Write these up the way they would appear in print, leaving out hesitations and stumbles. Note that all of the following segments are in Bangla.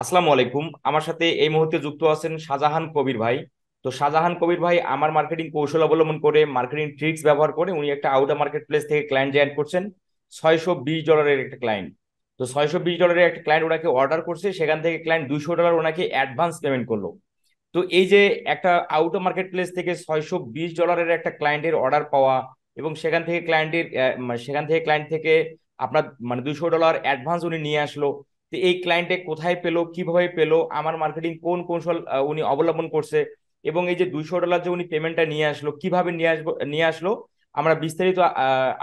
আসসালামু আলাইকুম। আমার সাথে এই মুহূর্তে যুক্ত আছেন শাহজাহান কবির ভাই। তো শাহজাহান কবির ভাই আমার মার্কেটিং কৌশল অবলম্বন করে, মার্কেটিং ট্রিক্স ব্যবহার করে উনি একটা আউটার মার্কেট প্লেস থেকে ক্লায়েন্ট জয়েন করছেন। $620 একটা ক্লায়েন্ট। তো $620 একটা ক্লায়েন্ট ওনাকে অর্ডার করছে, সেখান থেকে ক্লায়েন্ট $200 ওনাকে অ্যাডভান্স পেমেন্ট করলো। তো এই যে একটা আউটার মার্কেট প্লেস থেকে $620 একটা ক্লায়েন্টের অর্ডার পাওয়া, এবং সেখান থেকে ক্লায়েন্ট থেকে আপনার মানে $200 অ্যাডভান্স উনি নিয়ে আসলো। তো এই ক্লায়েন্টে কোথায় পেলো, কিভাবে পেলো, আমার মার্কেটিং কোন কৌশল উনি অবলম্বন করছে, এবং এই যে $200 যে উনি পেমেন্টটা নিয়ে আসলো কিভাবে নিয়ে আসলো, আমরা বিস্তারিত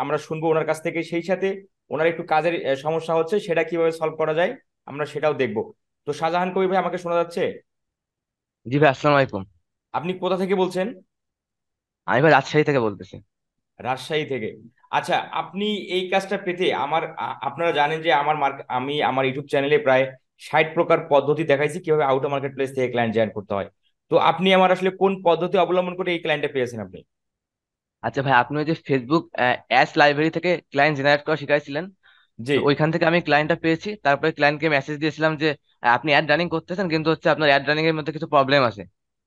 আমরা শুনবো ওনার কাছ থেকে। সেই সাথে ওনার একটু কাজের সমস্যা হচ্ছে, সেটা কিভাবে সলভ করা যায় আমরা সেটাও দেখবো। তো শাহজাহান কবির ভাই, আমাকে শোনা যাচ্ছে? জি ভাই, আসসালামু আলাইকুম। আপনি কোথা থেকে বলছেন? আমি ভাই রাজশাহী থেকে বলতেছি। রাজশাহী থেকে। আচ্ছা, আপনি এই কাজটা পেতে আপনারা জানেন যে আমি আমার ইউটিউব চ্যানেলে প্রায় 60 প্রকার পদ্ধতি দেখাইছি কিভাবে আউটার মার্কেট প্লেস থেকে ক্লায়েন্ট জয়েন করতে হয়। তো আপনি আমার আসলে কোন পদ্ধতি অবলম্বন করে এই ক্লায়েন্টটা পেয়েছেন আপনি? আচ্ছা ভাই, আপনি ওই যে ফেসবুক অ্যাডস লাইব্রেরি থেকে ক্লায়েন্ট জেনারেট করা শিখাইছিলেন। জি। তো ওইখান থেকে আমি ক্লায়েন্টটা পেয়েছি, তারপরে ক্লায়েন্টকে মেসেজ দিয়েছিলাম যে আপনি অ্যাড রানিং করতেছেন, কিন্তু হচ্ছে আপনার অ্যাড রানিং এর মধ্যে কিছু প্রবলেম আছে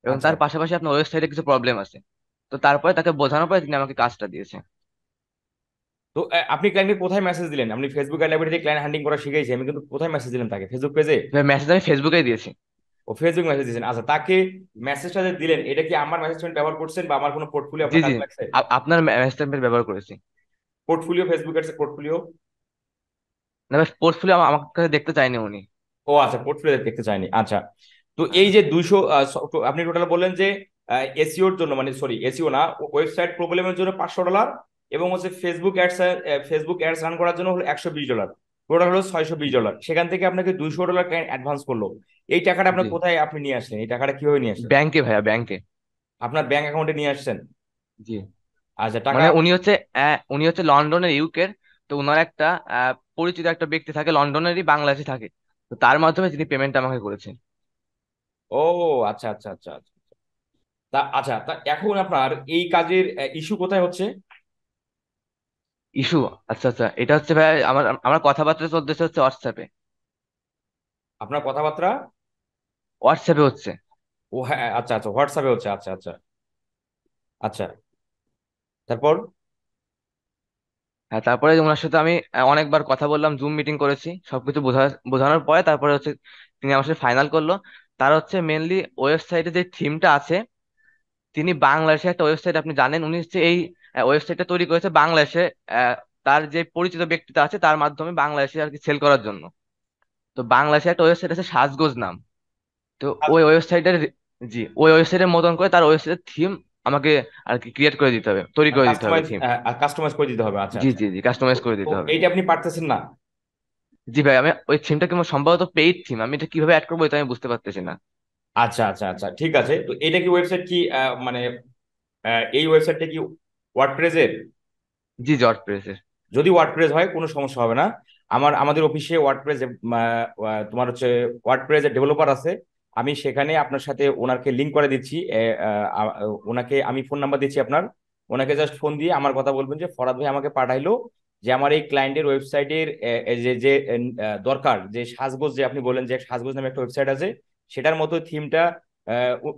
এবং আচ্ছা। তার পাশাপাশি আপনার ওয়েবসাইটে কিছু প্রবলেম আছে। তো তারপরে তাকে বোঝানোর পরে তিনি আমাকে কাজটা দিয়েছে। তো আপনি ক্লায়েন্টকে কোথায় মেসেজ দিলেন? আপনি ফেসবুক লাইব্রেরিতে ক্লায়েন্ট হ্যান্ডলিং করা শিখেছি আমি, কিন্তু কোথায় মেসেজ দিলেন তাকে? ফেসবুক পেজে? মেসেজ আমি ফেসবুকেই দিয়েছি। ও, ফেসবুক মেসেজ দিয়েছেন। আচ্ছা, তাকে মেসেজটা যে দিলেন, এটা কি আমার মেসেজমেন্ট ব্যবহার করছেন বা আমার কোনো পোর্টফোলিও জি আপনার জি, কাজে লাগছে? আপনার মেসেজ ব্যবহার করেছি। পোর্টফোলিও, ফেসবুকের পোর্টফোলিও? না ভাই, পোর্টফোলিও আমার কাছে দেখতে চাইনি উনি। ও আচ্ছা, পোর্টফোলিও দেখতে চাইনি। আচ্ছা। তো হ্যাঁ এই হ্যাঁ। যে 200, আপনি টোটাল বললেন যে এসিওর জন্য, মানে সরি এসিও না, ওয়েবসাইট প্রবলেমের জন্য $500, এবং হচ্ছে ফেসবুক অ্যাডস রান করার জন্য হলো $120। টোটাল হলো $620। সেখান থেকে আপনাকে $200 অ্যাডভান্স করলো। এই টাকাটা জি, আপনার কোথায় আপনি নিয়ে আসলেন? এই টাকাটা কিভাবে নিয়ে আসলেন? ব্যাংকে ভাইয়া, ব্যাংকে। আপনার ব্যাংক অ্যাকাউন্টে নিয়ে আসছেন? জি, আচ্ছা, টাকা। মানে উনি হচ্ছে লন্ডনের ইউকের। তো উনার একটা পরিচিত একটা ব্যক্তি থাকে লন্ডনেরই, বাংলাদেশে থাকে। তো তার মাধ্যমে তিনি পেমেন্ট আমাকে করেছেন। ও আচ্ছা আচ্ছা আচ্ছা আচ্ছা। তা এখন আপনার এই কাজের ইস্যু কোথায় হচ্ছে? ইস্যু? আচ্ছা আচ্ছা, এটা হচ্ছে ভাই আমার আমার কথাবার্তা চলতেছে হচ্ছে হোয়াটসঅ্যাপে। আপনার কথাবার্তা? হোয়াটসঅ্যাপে হচ্ছে। ও হ্যাঁ, আচ্ছা আচ্ছা, হোয়াটসঅ্যাপে হচ্ছে। আচ্ছা আচ্ছা আচ্ছা। তারপর? হ্যাঁ, তারপরে ওনার সাথে আমি অনেকবার কথা বললাম, জুম মিটিং করেছি, সবকিছু বোঝানোর পরে তারপরে হচ্ছে তিনি আমার সাথে ফাইনাল করলো। তার হচ্ছে মেনলি ওয়েবসাইটে যে থিমটা আছে, তিনি বাংলাদেশে একটা ওয়েবসাইট, আপনি জানেন, উনি হচ্ছে এই ওয়েবসাইটটা তৈরি করেছে বাংলাদেশে। আহ, তার যে পরিচিত ব্যক্তিটা আছে তার মাধ্যমে বাংলাদেশে আর কি সেল করার জন্য। তো বাংলাদেশে একটা ওয়েবসাইট আছে সাজগোজ নাম। তো ওই ওয়েবসাইটের, জি, ওই ওয়েবসাইটের মতন করে তার ওয়েবসাইটের থিম আমাকে আর কি ক্রিয়েট করে দিতে হবে, তৈরি করে দিতে হবে কাস্টমাইজ থিম। কাস্টমাইজ করে দিতে হবে। আচ্ছা জি আচ্ছা। জি জি, তো কাস্টমাইজ করে তো দিতে হবে। এইটা আপনি পারতেছেন না? জি ভাই, আমি ওই থিমটা কি সম্ভবত পেইড থিম, আমি এটা কিভাবে অ্যাড করবো এটা আমি বুঝতে পারতেছি না। আচ্ছা আচ্ছা আচ্ছা, ঠিক আছে। তো এটা কি ওয়েবসাইট কি মানে এই ওয়েবসাইটটা কি ওয়ার্ডপ্রেসের? জি, জর্জ প্রেসের। যদি ওয়ার্ডপ্রেস হয় কোনো সমস্যা হবে না। আমাদের অফিসে ওয়ার্ডপ্রেস তোমার হচ্ছে ওয়ার্ডপ্রেসের ডেভেলপার আছে। আমি সেখানে আপনার সাথে ওনাকে লিংক করে দিচ্ছি। ওনাকে আমি ফোন নাম্বার দিচ্ছি আপনার। ওনাকে জাস্ট ফোন দিয়ে আমার কথা বলবেন যে ফরাদ ভাই আমাকে পাঠাইলো যে আমার এই ক্লায়েন্টের ওয়েবসাইটের যে যে দরকার, যে সাজগোজ, যে আপনি বলেন যে সাজগোজ নামে একটা ওয়েবসাইট আছে, সেটার মতো থিমটা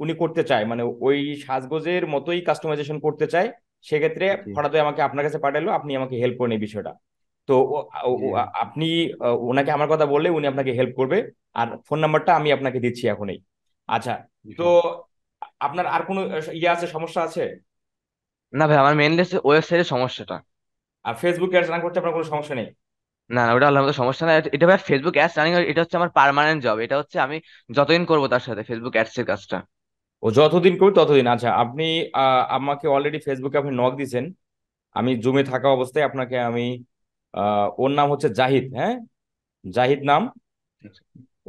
উনি করতে চায়, মানে ওই সাজগোজের মতোই কাস্টমাইজেশন করতে চায়। সেক্ষেত্রে জি ফরাদ ভাই আমাকে আপনার কাছে পাঠালো, আপনি আমাকে হেল্প করেন এই বিষয়টা। তো জি ভাই। আপনি ওনাকে আমার কথা বললে উনি আপনাকে হেল্প করবে। আর ফোন নাম্বারটা আমি আপনাকে দিচ্ছি এখনই। আচ্ছা। জি তো ভাই। আপনার আর কোনো ইয়ে আছে, সমস্যা আছে? না ভাই, আমার মেনলি হচ্ছে ওয়েবসাইটের সমস্যাটা। আর ফেসবুক অ্যাডস রান করতে আপনার কোনো সমস্যা নেই? না না, ওটা আল্লাহর মতো সমস্যা না। এটা ভাই ফেসবুক অ্যাডস রানিং, এটা হচ্ছে আমার পার্মানেন্ট জব। এটা হচ্ছে আমি যতদিন করবো তার সাথে ফেসবুক অ্যাডস এর কাজটা। ও যতদিন করি ততদিন। আচ্ছা, আপনি আমাকে অলরেডি ফেসবুকে আপনি নক দিছেন। আমি জুমে থাকা অবস্থায় আপনাকে আমি ওর নাম হচ্ছে জাহিদ, হ্যাঁ, জাহিদ নাম।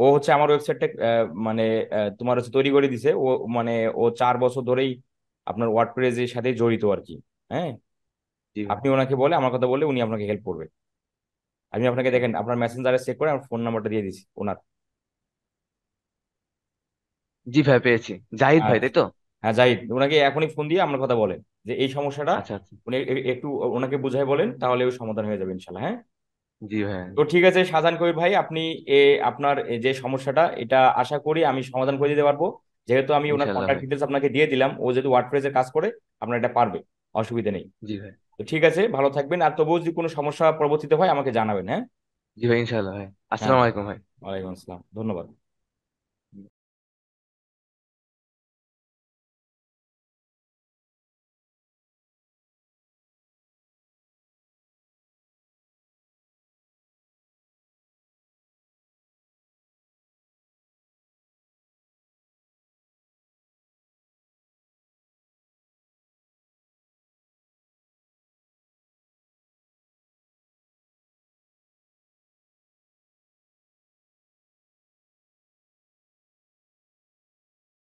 ও হচ্ছে আমার ওয়েবসাইটটা মানে তোমার হচ্ছে তৈরি করে দিছে ও। মানে ও 4 বছর ধরেই আপনার ওয়ার্ডপ্রেসের সাথে জড়িত আর কি। হ্যাঁ। জি ভাই। আপনি ওনাকে বলে আমার কথা বলে উনি আপনাকে হেল্প করবে। আমি আপনাকে দেখেন আপনার মেসেঞ্জারে চেক করে আমার ফোন নাম্বারটা দিয়ে দিছি ওনার। জি ভাই, পেয়েছি। জাহিদ ভাই, আচ্ছা। তাই তো? হ্যাঁ, জাহিদ, ওনাকে এখনই ফোন দিয়ে আমার কথা বলেন যে এই সমস্যাটা আচ্ছা আচ্ছা। উনি একটু ওনাকে বুঝাই বলেন, তাহলে ওই সমাধান হয়ে যাবে ইনশাল্লাহ। হ্যাঁ। জি ভাই। তো ঠিক আছে শাহজাহান কবির ভাই, আপনি আপনার যে সমস্যাটা এটা আশা করি আমি সমাধান করে দিতে পারবো। যেহেতু আমি ওনার ইনশাল্লাহ কন্ট্যাক্ট ভাই। ডিটেলস আপনাকে দিয়ে দিলাম, ও যেহেতু ওয়ার্ডপ্রেসের কাজ করে, আপনার এটা পারবে, অসুবিধা নেই। জি ভাই। তো ঠিক আছে, ভালো থাকবেন, আর তবুও যদি কোনো সমস্যা পরবর্তীতে হয় আমাকে জানাবেন, হ্যাঁ। জি ভাই ইনশাল্লাহ ভাই। হ্যাঁ আসসালামু ভাই, আলাইকুম ভাই। ওয়ালাইকুম আসসালাম, ধন্যবাদ।